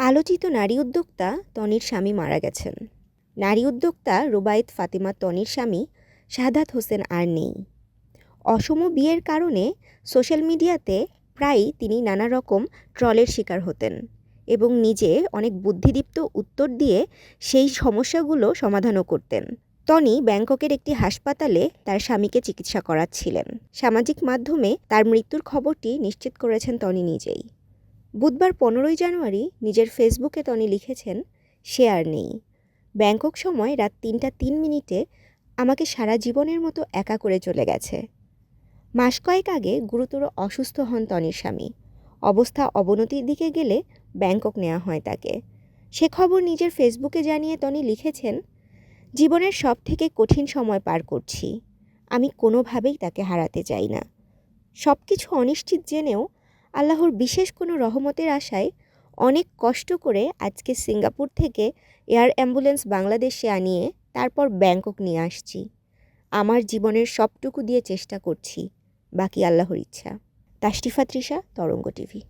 আলোচিত নারী উদ্যোক্তা তনির স্বামী মারা গেছেন। নারী উদ্যোক্তা রুবায়েত ফাতিমা তনির স্বামী শাহাদাত হোসেন আর নেই। অসম বিয়ের কারণে সোশ্যাল মিডিয়াতে প্রায়ই তিনি নানা রকম ট্রলের শিকার হতেন এবং নিজে অনেক বুদ্ধিদীপ্ত উত্তর দিয়ে সেই সমস্যাগুলো সমাধানও করতেন। টনি ব্যাংককের একটি হাসপাতালে তার স্বামীকে চিকিৎসা করাচ্ছিলেন। সামাজিক মাধ্যমে তার মৃত্যুর খবরটি নিশ্চিত করেছেন টনি নিজেই। বুধবার 15 জানুয়ারি নিজের ফেসবুকে টনি লিখেছেন, সে আর নেই। ব্যাংকক সময় রাত 3টা 3 মিনিটে আমাকে সারা জীবনের মতো একা করে চলে গেছে। মাস কয়েক আগে গুরুতর অসুস্থ হন টনির স্বামী। অবস্থা অবনতির দিকে গেলে ব্যাংকক নেওয়া হয় তাকে। সে খবর নিজের ফেসবুকে জানিয়ে টনি লিখেছেন, জীবনের সব থেকে কঠিন সময় পার করছি। আমি কোনোভাবেই তাকে হারাতে চাই না। সব কিছু অনিশ্চিত জেনেও আল্লাহর বিশেষ কোনো রহমতের আশায় অনেক কষ্ট করে আজকে সিঙ্গাপুর থেকে এয়ার অ্যাম্বুলেন্স বাংলাদেশে আনিয়ে তারপর ব্যাংকক নিয়ে আসছি। আমার জীবনের সবটুকু দিয়ে চেষ্টা করছি, বাকি আল্লাহর ইচ্ছা। তাশরিফা তৃষা, তরঙ্গ টিভি।